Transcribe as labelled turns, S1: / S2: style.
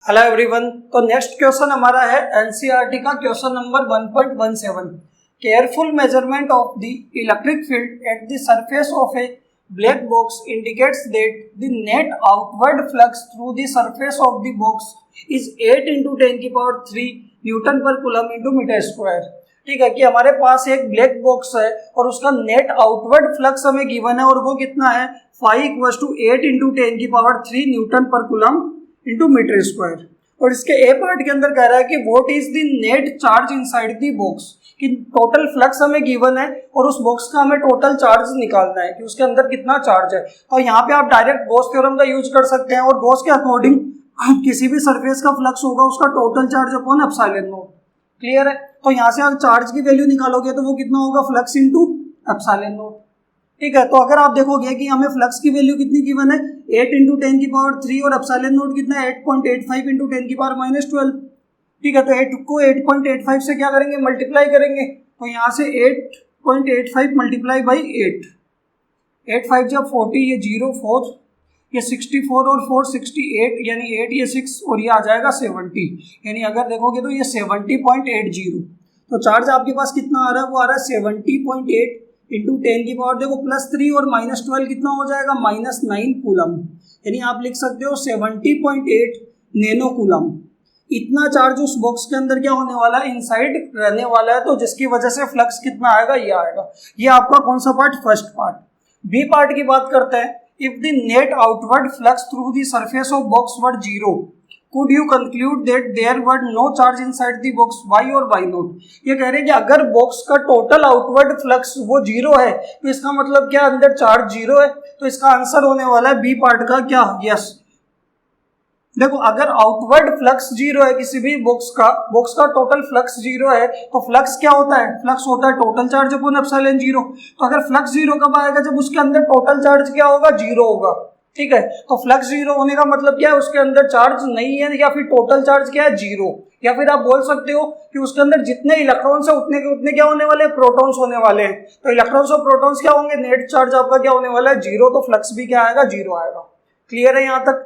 S1: Hello everyone. तो next question हमारा है एनसीईआरटी का question number 1.17। Careful measurement of the electric field at the surface of A black box indicates that the net outward flux through the surface of the box is 8 × 10³ Newton पर coulomb × metre square. ठीक है कि हमारे पास एक black box है और उसका net outward flux हमें गिवन है और वो कितना है 5 = 8 × 10³ न्यूटन पर कूलम इंटू मीटर स्क्वायर। और इसके ए पार्ट के अंदर कह रहा है कि what is the net charge inside the box, कि टोटल फ्लक्स हमें गिवन है और उस बॉक्स का हमें टोटल चार्ज निकालना है कि उसके अंदर कितना चार्ज है। तो यहाँ पे आप डायरेक्ट गॉस थ्योरम का यूज कर सकते हैं और गॉस के अकॉर्डिंग किसी भी सरफेस का फ्लक्स होगा उसका total charge upon epsilon not. Clear है। तो यहाँ से आप चार्ज की वैल्यू निकालोगे तो वो कितना होगा फ्लक्स इंटू एप्सिलॉन नॉट। ठीक है। तो अगर आप देखोगे कि हमें फ्लक्स की वैल्यू कितनी गिवन है 8 × 10³ और एप्सिलॉन नॉट कितना है 8.85 × 10⁻12। ठीक है। तो 8 को 8.85 से क्या करेंगे मल्टीप्लाई करेंगे। तो यहाँ से 8.85 मल्टीप्लाई बाई 8, 8 5 जब 40, ये 0 4, ये 64 और 4 68, यानी 8 ये 6 और ये आ जाएगा 70। यानी अगर देखोगे तो ये 70.80। तो चार्ज आपके पास कितना आ रहा है, वो आ रहा है 70.8 × 10⁻, देखो +3 और -12 कितना हो जाएगा -9 कूलम। यानी आप लिख सकते हो 70.8 नैनो कूलम। इतना चार्ज उस बॉक्स के अंदर क्या होने वाला है, इनसाइड रहने वाला है। तो जिसकी वजह से फ्लक्स कितना आएगा, ये आएगा। ये आपका कौन सा part, first part. B part की बात करते हैं। If the net outward flux through the surface of box were 0, could you conclude that there were no charge inside the box, why और why not। ये कह रहे हैं कि अगर बॉक्स का टोटल आउटवर्ड फ्लक्स वो 0 है तो इसका मतलब क्या, अंदर चार्ज 0 है। तो इसका आंसर होने वाला है बी पार्ट का क्या, यस। देखो अगर आउटवर्ड फ्लक्स 0 है किसी भी बॉक्स का टोटल फ्लक्स 0 है तो फ्लक्स क्या होता है, फ्लक्स होता है टोटल चार्ज अपॉन एप्सिलॉन 0। तो अगर फ्लक्स 0 कब आएगा, जब उसके अंदर टोटल चार्ज क्या होगा, 0 होगा। ठीक है। तो फ्लक्स 0 होने का मतलब क्या है, उसके अंदर चार्ज नहीं है, या फिर टोटल चार्ज क्या है, 0। या फिर आप बोल सकते हो कि उसके अंदर जितने इलेक्ट्रॉन्स है उतने के उतने क्या होने वाले हैं, प्रोटॉन्स होने वाले हैं। तो इलेक्ट्रॉन्स और प्रोटॉन्स क्या होंगे, नेट चार्ज आपका क्या होने वाला है, 0। तो फ्लक्स भी क्या आएगा, 0 आएगा। क्लियर है यहाँ तक।